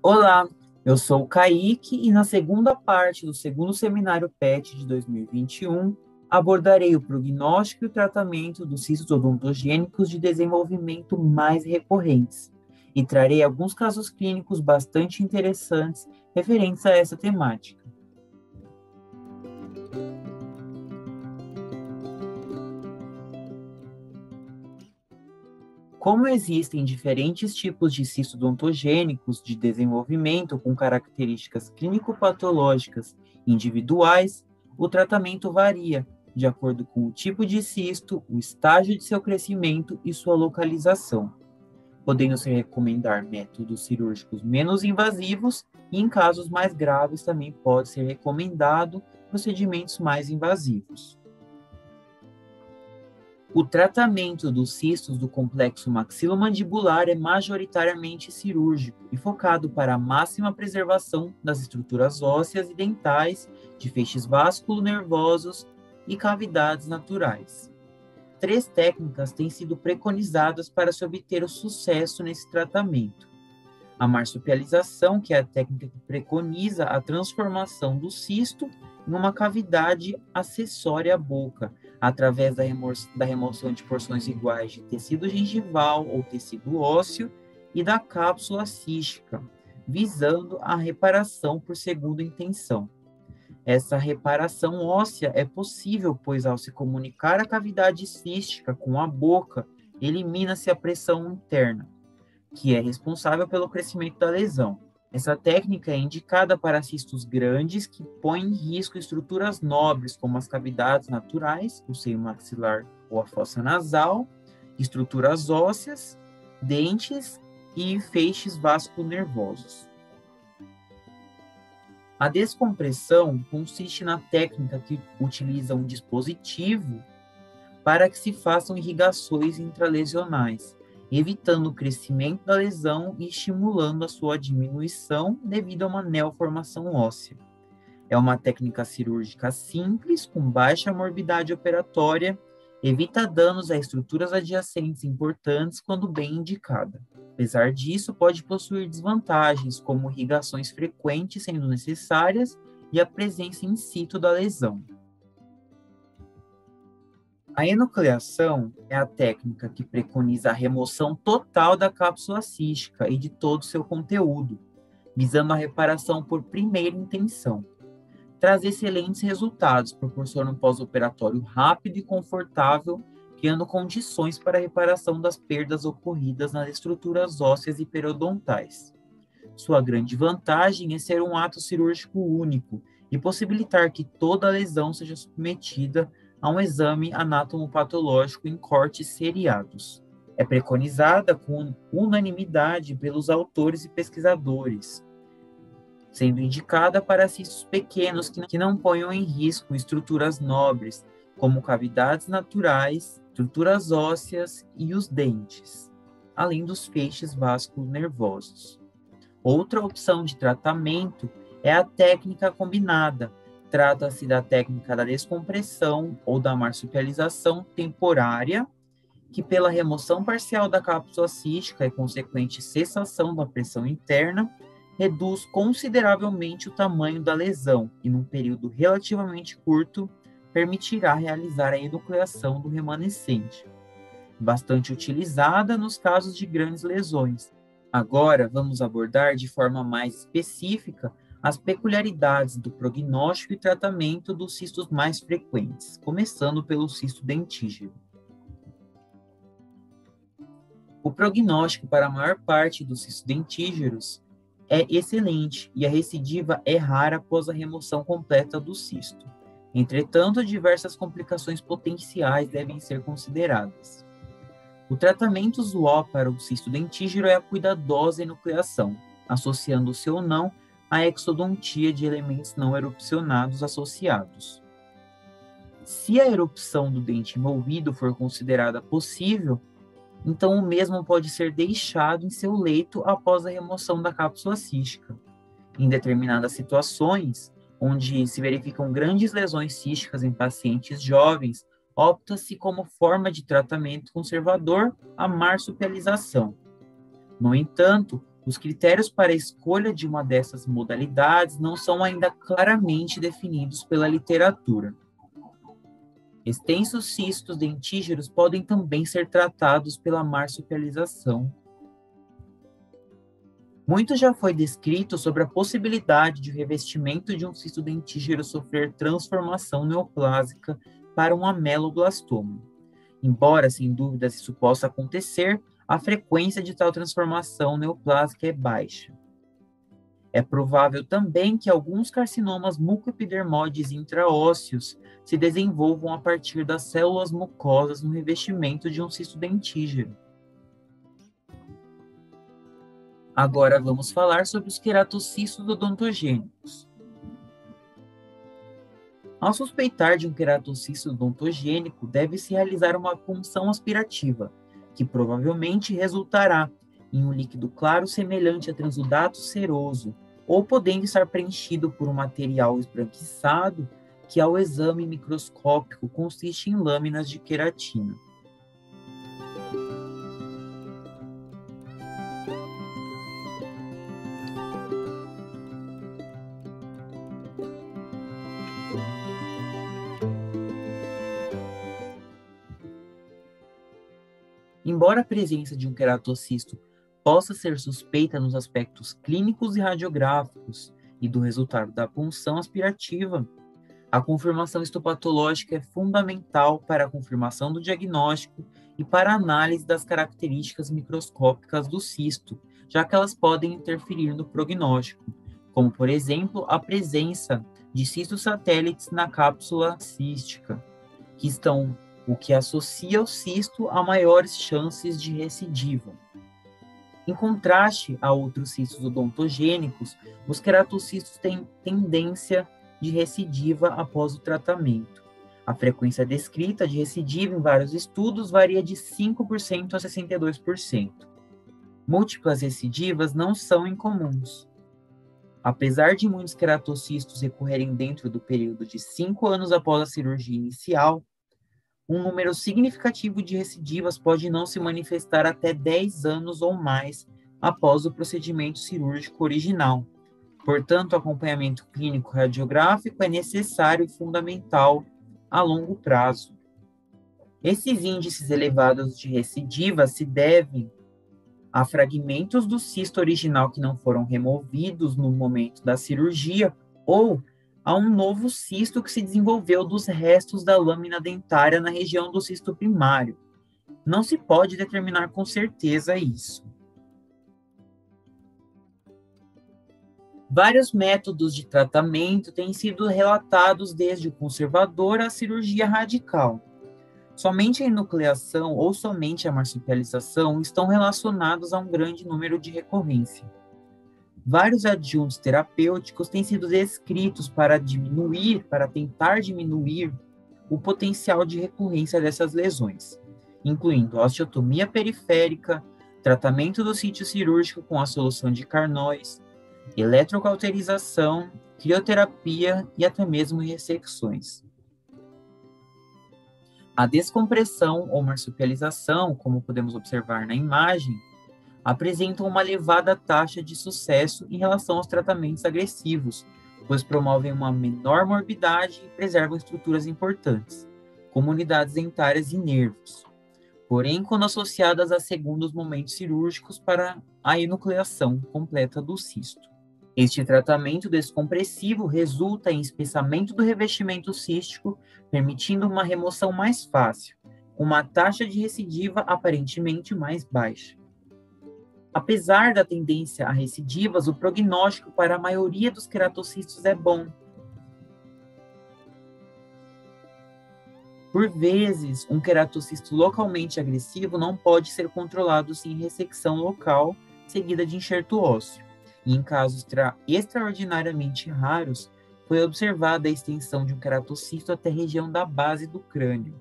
Olá, eu sou o Kaique e na segunda parte do segundo seminário PET de 2021 abordarei o prognóstico e o tratamento dos cistos odontogênicos de desenvolvimento mais recorrentes e trarei alguns casos clínicos bastante interessantes referentes a essa temática. Como existem diferentes tipos de cistos odontogênicos de desenvolvimento com características clínico-patológicas individuais, o tratamento varia de acordo com o tipo de cisto, o estágio de seu crescimento e sua localização, podendo-se recomendar métodos cirúrgicos menos invasivos e, em casos mais graves, também pode ser recomendado procedimentos mais invasivos. O tratamento dos cistos do complexo maxilomandibular é majoritariamente cirúrgico e focado para a máxima preservação das estruturas ósseas e dentais, de feixes vasculo-nervosos e cavidades naturais. 3 técnicas têm sido preconizadas para se obter o sucesso nesse tratamento. A marsupialização, que é a técnica que preconiza a transformação do cisto em uma cavidade acessória à boca, através da remoção de porções iguais de tecido gengival ou tecido ósseo e da cápsula cística, visando a reparação por segunda intenção. Essa reparação óssea é possível, pois ao se comunicar a cavidade cística com a boca, elimina-se a pressão interna, que é responsável pelo crescimento da lesão. Essa técnica é indicada para cistos grandes que põem em risco estruturas nobres, como as cavidades naturais, o seio maxilar ou a fossa nasal, estruturas ósseas, dentes e feixes vasculonervosos. A descompressão consiste na técnica que utiliza um dispositivo para que se façam irrigações intralesionais, evitando o crescimento da lesão e estimulando a sua diminuição devido a uma neoformação óssea. É uma técnica cirúrgica simples, com baixa morbidade operatória, evita danos a estruturas adjacentes importantes quando bem indicada. Apesar disso, pode possuir desvantagens, como irrigações frequentes sendo necessárias e a presença in situ da lesão. A enucleação é a técnica que preconiza a remoção total da cápsula cística e de todo o seu conteúdo, visando a reparação por primeira intenção. Traz excelentes resultados, proporciona um pós-operatório rápido e confortável, criando condições para a reparação das perdas ocorridas nas estruturas ósseas e periodontais. Sua grande vantagem é ser um ato cirúrgico único e possibilitar que toda a lesão seja submetida a um exame anatomopatológico em cortes seriados. É preconizada com unanimidade pelos autores e pesquisadores, sendo indicada para cistos pequenos que não ponham em risco estruturas nobres, como cavidades naturais, estruturas ósseas e os dentes, além dos feixes vasculonervosos. Outra opção de tratamento é a técnica combinada. Trata-se da técnica da descompressão ou da marsupialização temporária, que pela remoção parcial da cápsula cística e consequente cessação da pressão interna, reduz consideravelmente o tamanho da lesão e, num período relativamente curto, permitirá realizar a enucleação do remanescente. Bastante utilizada nos casos de grandes lesões. Agora, vamos abordar de forma mais específica as peculiaridades do prognóstico e tratamento dos cistos mais frequentes, começando pelo cisto dentígero. O prognóstico para a maior parte dos cistos dentígeros é excelente e a recidiva é rara após a remoção completa do cisto. Entretanto, diversas complicações potenciais devem ser consideradas. O tratamento usual para o cisto dentígero é a cuidadosa enucleação, associando-se ou não à exodontia de elementos não erupcionados associados. Se a erupção do dente envolvido for considerada possível, então o mesmo pode ser deixado em seu leito após a remoção da cápsula cística. Em determinadas situações, onde se verificam grandes lesões císticas em pacientes jovens, opta-se como forma de tratamento conservador a marsupialização. No entanto, Os critérios para a escolha de uma dessas modalidades não são ainda claramente definidos pela literatura. Extensos cistos dentígeros podem também ser tratados pela marsupialização. Muito já foi descrito sobre a possibilidade de o revestimento de um cisto dentígero sofrer transformação neoplásica para um ameloblastoma. Embora, sem dúvidas, isso possa acontecer, a frequência de tal transformação neoplásica é baixa. É provável também que alguns carcinomas mucoepidermoides intraósseos se desenvolvam a partir das células mucosas no revestimento de um cisto dentígero. Agora vamos falar sobre os queratocistos odontogênicos. Ao suspeitar de um queratocisto odontogênico, deve-se realizar uma punção aspirativa, que provavelmente resultará em um líquido claro semelhante a transudato seroso, ou podendo estar preenchido por um material esbranquiçado que, ao exame microscópico, consiste em lâminas de queratina. Embora a presença de um queratocisto possa ser suspeita nos aspectos clínicos e radiográficos e do resultado da punção aspirativa, a confirmação histopatológica é fundamental para a confirmação do diagnóstico e para a análise das características microscópicas do cisto, já que elas podem interferir no prognóstico, como, por exemplo, a presença de cistos satélites na cápsula cística, o que associa o cisto a maiores chances de recidiva. Em contraste a outros cistos odontogênicos, os queratocistos têm tendência de recidiva após o tratamento. A frequência descrita de recidiva em vários estudos varia de 5% a 62%. Múltiplas recidivas não são incomuns. Apesar de muitos queratocistos recorrerem dentro do período de 5 anos após a cirurgia inicial, um número significativo de recidivas pode não se manifestar até 10 anos ou mais após o procedimento cirúrgico original. Portanto, o acompanhamento clínico radiográfico é necessário e fundamental a longo prazo. Esses índices elevados de recidivas se devem a fragmentos do cisto original que não foram removidos no momento da cirurgia ou a um novo cisto que se desenvolveu dos restos da lâmina dentária na região do cisto primário. Não se pode determinar com certeza isso. Vários métodos de tratamento têm sido relatados desde o conservador à cirurgia radical. Somente a enucleação ou somente a marsupialização estão relacionados a um grande número de recorrência. Vários adjuntos terapêuticos têm sido descritos para tentar diminuir o potencial de recorrência dessas lesões, incluindo osteotomia periférica, tratamento do sítio cirúrgico com a solução de Carnot, eletrocauterização, crioterapia e até mesmo ressecções. A descompressão ou marsupialização, como podemos observar na imagem, apresentam uma elevada taxa de sucesso em relação aos tratamentos agressivos, pois promovem uma menor morbidade e preservam estruturas importantes, como unidades dentárias e nervos. Porém, quando associadas a segundos momentos cirúrgicos para a enucleação completa do cisto. Este tratamento descompressivo resulta em espessamento do revestimento cístico, permitindo uma remoção mais fácil, com uma taxa de recidiva aparentemente mais baixa. Apesar da tendência a recidivas, o prognóstico para a maioria dos queratocistos é bom. Por vezes, um queratocisto localmente agressivo não pode ser controlado sem ressecção local, seguida de enxerto ósseo. E em casos extraordinariamente raros, foi observada a extensão de um queratocisto até a região da base do crânio.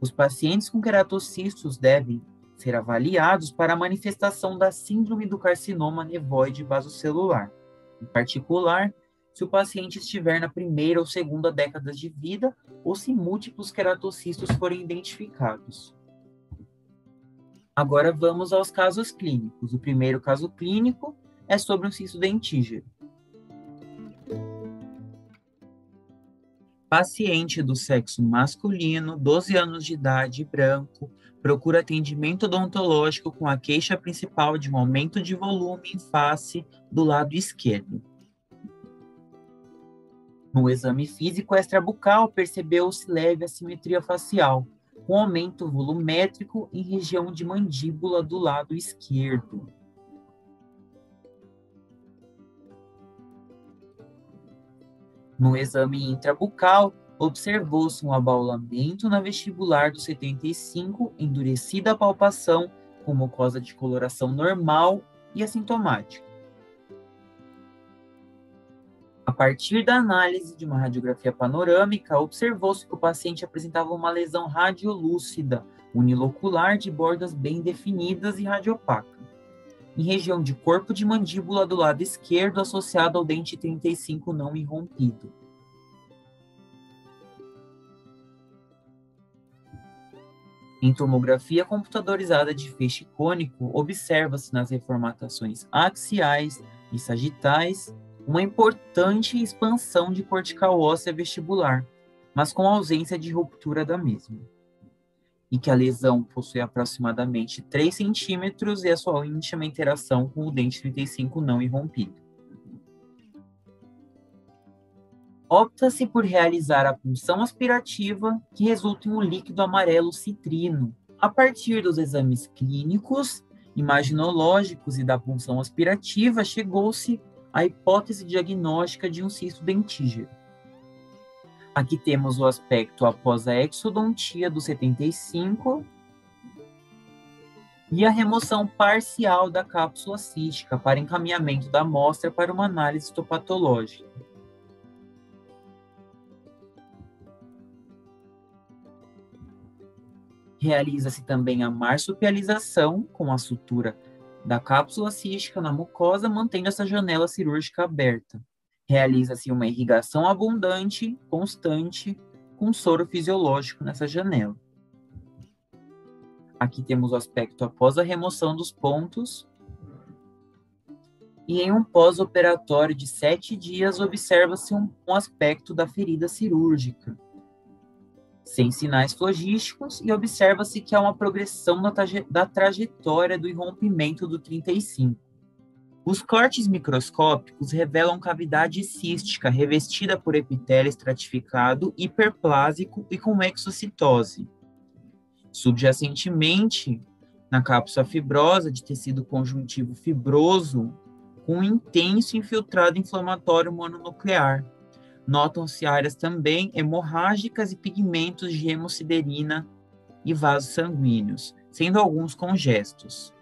Os pacientes com queratocistos devem ser avaliados para a manifestação da síndrome do carcinoma nevoide basocelular, em particular, se o paciente estiver na primeira ou segunda década de vida ou se múltiplos queratocistos forem identificados. Agora vamos aos casos clínicos. O primeiro caso clínico é sobre um cisto dentígero. Paciente do sexo masculino, 12 anos de idade, branco, procura atendimento odontológico com a queixa principal de um aumento de volume em face do lado esquerdo. No exame físico extrabucal, percebeu-se leve assimetria facial, com aumento volumétrico em região de mandíbula do lado esquerdo. No exame intrabucal, observou-se um abaulamento na vestibular do 75, endurecida a palpação, com mucosa de coloração normal e assintomática. A partir da análise de uma radiografia panorâmica, observou-se que o paciente apresentava uma lesão radiolúcida, unilocular de bordas bem definidas e radiopaca, em região de corpo de mandíbula do lado esquerdo, associado ao dente 35 não irrompido. Em tomografia computadorizada de feixe cônico, observa-se nas reformatações axiais e sagitais uma importante expansão de cortical óssea vestibular, mas com ausência de ruptura da mesma. E que a lesão possui aproximadamente 3 centímetros e a sua íntima interação com o dente 35 não irrompido. Opta-se por realizar a punção aspirativa, que resulta em um líquido amarelo citrino. A partir dos exames clínicos, imaginológicos e da punção aspirativa, chegou-se à hipótese diagnóstica de um cisto dentígero. Aqui temos o aspecto após a exodontia do 75 e a remoção parcial da cápsula cística para encaminhamento da amostra para uma análise histopatológica. Realiza-se também a marsupialização com a sutura da cápsula cística na mucosa, mantendo essa janela cirúrgica aberta. Realiza-se uma irrigação abundante, constante, com soro fisiológico nessa janela. Aqui temos o aspecto após a remoção dos pontos. E em um pós-operatório de 7 dias, observa-se um aspecto da ferida cirúrgica, sem sinais flogísticos, e observa-se que há uma progressão da trajetória do irrompimento do 35. Os cortes microscópicos revelam cavidade cística revestida por epitélio estratificado, hiperplásico e com exocitose. Subjacentemente, na cápsula fibrosa de tecido conjuntivo fibroso, com um intenso infiltrado inflamatório mononuclear. Notam-se áreas também hemorrágicas e pigmentos de hemosiderina e vasos sanguíneos, sendo alguns congestos.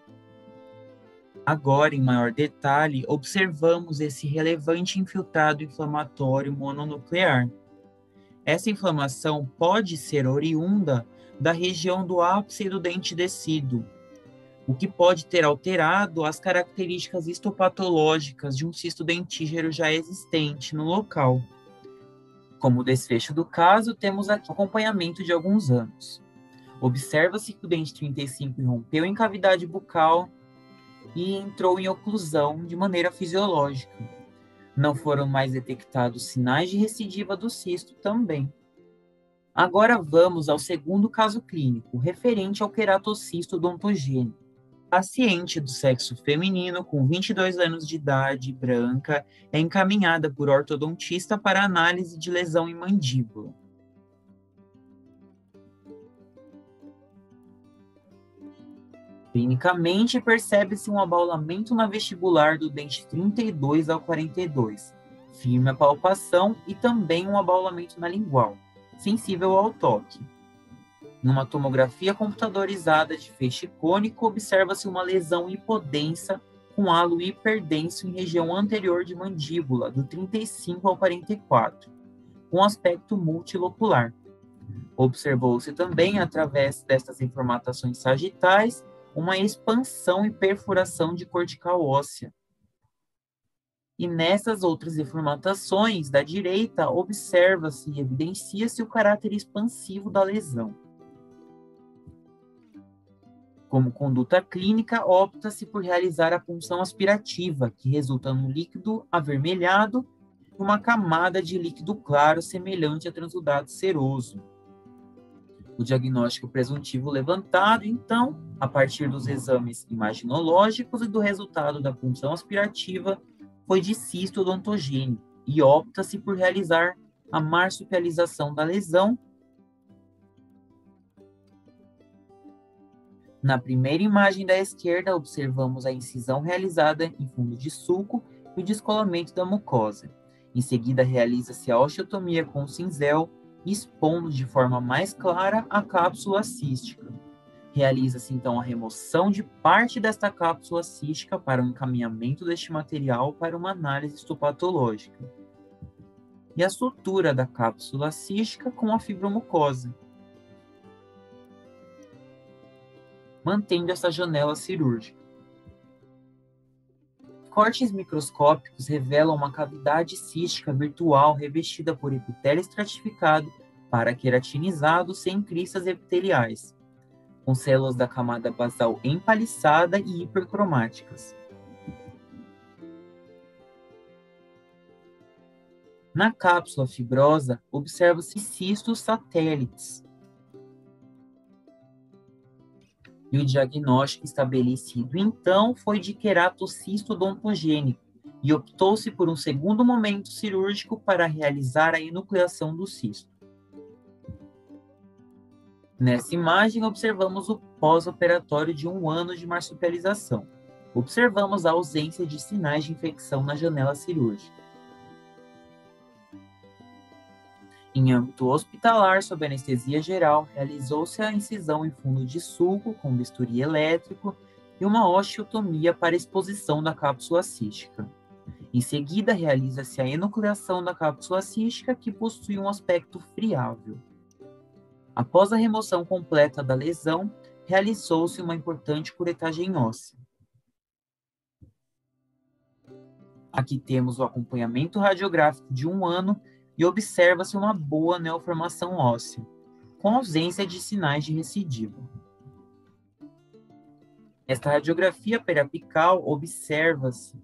Agora, em maior detalhe, observamos esse relevante infiltrado inflamatório mononuclear. Essa inflamação pode ser oriunda da região do ápice do dente descido, o que pode ter alterado as características histopatológicas de um cisto dentígero já existente no local. Como desfecho do caso, temos aqui o acompanhamento de alguns anos. Observa-se que o dente 35 irrompeu em cavidade bucal e entrou em oclusão de maneira fisiológica. Não foram mais detectados sinais de recidiva do cisto também. Agora vamos ao segundo caso clínico, referente ao queratocisto odontogênico. Paciente do sexo feminino com 22 anos de idade, branca, é encaminhada por ortodontista para análise de lesão em mandíbula. Clinicamente, percebe-se um abaulamento na vestibular do dente 32 ao 42, firme a palpação e também um abaulamento na lingual, sensível ao toque. Numa tomografia computadorizada de feixe cônico, observa-se uma lesão hipodensa com halo hiperdenso em região anterior de mandíbula, do 35 ao 44, com aspecto multilocular. Observou-se também, através destas informatações sagitais, uma expansão e perfuração de cortical óssea. E nessas outras informatações da direita, observa-se e evidencia-se o caráter expansivo da lesão. Como conduta clínica, opta-se por realizar a punção aspirativa, que resulta num líquido avermelhado e uma camada de líquido claro semelhante a transudado seroso. O diagnóstico presuntivo levantado, então, a partir dos exames imaginológicos e do resultado da punção aspirativa, foi de cisto odontogênico e opta-se por realizar a marsupialização da lesão. Na primeira imagem da esquerda, observamos a incisão realizada em fundo de sulco e o descolamento da mucosa. Em seguida, realiza-se a osteotomia com cinzel, expondo de forma mais clara a cápsula cística. Realiza-se, então, a remoção de parte desta cápsula cística para o encaminhamento deste material para uma análise histopatológica. E a sutura da cápsula cística com a fibromucosa, mantendo essa janela cirúrgica. Cortes microscópicos revelam uma cavidade cística virtual revestida por epitélio estratificado paraqueratinizado sem cristas epiteliais, com células da camada basal empaliçada e hipercromáticas. Na cápsula fibrosa, observa-se cistos satélites. E o diagnóstico estabelecido, então, foi de queratocisto odontogênico, e optou-se por um segundo momento cirúrgico para realizar a enucleação do cisto. Nessa imagem, observamos o pós-operatório de 1 ano de marsupialização. Observamos a ausência de sinais de infecção na janela cirúrgica. Em âmbito hospitalar, sob anestesia geral, realizou-se a incisão em fundo de sulco com bisturi elétrico e uma osteotomia para exposição da cápsula cística. Em seguida, realiza-se a enucleação da cápsula cística, que possui um aspecto friável. Após a remoção completa da lesão, realizou-se uma importante curetagem óssea. Aqui temos o acompanhamento radiográfico de 1 ano e observa-se uma boa neoformação óssea, com ausência de sinais de recidiva. Nesta radiografia periapical, observa-se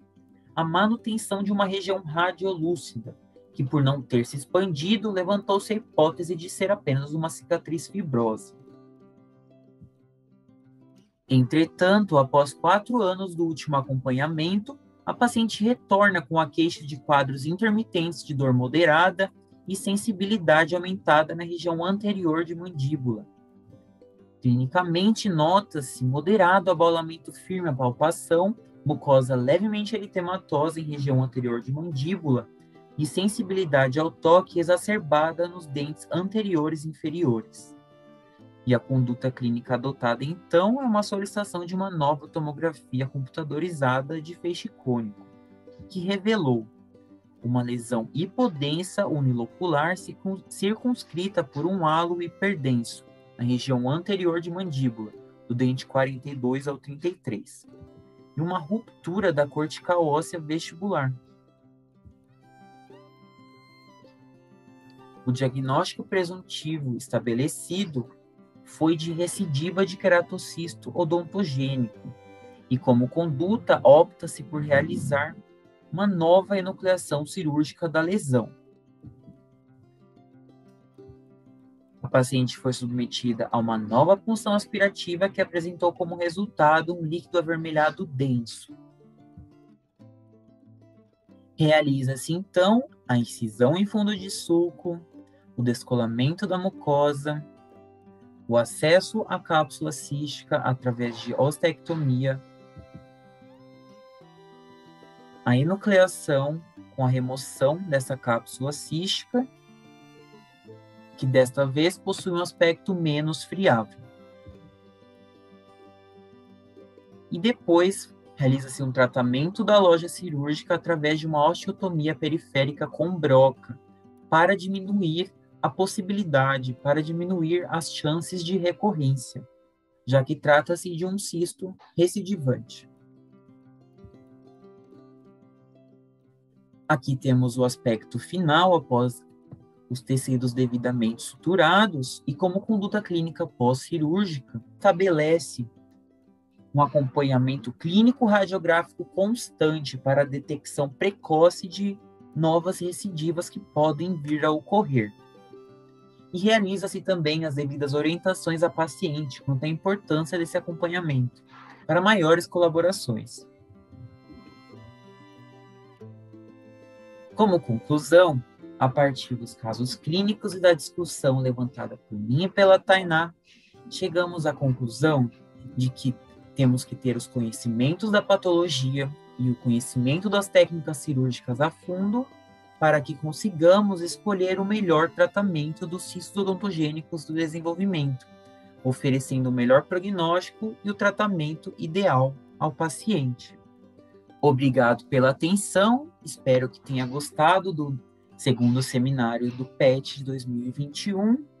a manutenção de uma região radiolúcida, que, por não ter se expandido, levantou-se a hipótese de ser apenas uma cicatriz fibrosa. Entretanto, após 4 anos do último acompanhamento, a paciente retorna com a queixa de quadros intermitentes de dor moderada e sensibilidade aumentada na região anterior de mandíbula. Clinicamente, nota-se moderado abaulamento firme à palpação, mucosa levemente eritematosa em região anterior de mandíbula e sensibilidade ao toque exacerbada nos dentes anteriores e inferiores. E a conduta clínica adotada, então, é uma solicitação de uma nova tomografia computadorizada de feixe cônico, que revelou uma lesão hipodensa unilocular circunscrita por um halo hiperdenso na região anterior de mandíbula, do dente 42 ao 33, e uma ruptura da cortical óssea vestibular. O diagnóstico presuntivo estabelecido foi de recidiva de queratocisto odontogênico, e como conduta opta-se por realizar uma nova enucleação cirúrgica da lesão. A paciente foi submetida a uma nova punção aspirativa que apresentou como resultado um líquido avermelhado denso. Realiza-se, então, a incisão em fundo de sulco, o descolamento da mucosa, o acesso à cápsula cística através de ostectomia, a enucleação com a remoção dessa cápsula cística, que desta vez possui um aspecto menos friável. E depois realiza-se um tratamento da loja cirúrgica através de uma osteotomia periférica com broca, para diminuir a possibilidade, para diminuir as chances de recorrência, já que trata-se de um cisto recidivante. Aqui temos o aspecto final após os tecidos devidamente suturados e como conduta clínica pós-cirúrgica estabelece um acompanhamento clínico radiográfico constante para a detecção precoce de novas recidivas que podem vir a ocorrer. E realiza-se também as devidas orientações à paciente quanto à importância desse acompanhamento, para maiores colaborações. Como conclusão, a partir dos casos clínicos e da discussão levantada por mim e pela Tainá, chegamos à conclusão de que temos que ter os conhecimentos da patologia e o conhecimento das técnicas cirúrgicas a fundo para que consigamos escolher o melhor tratamento dos cistos odontogênicos do desenvolvimento, oferecendo o melhor prognóstico e o tratamento ideal ao paciente. Obrigado pela atenção, espero que tenha gostado do segundo seminário do PET de 2021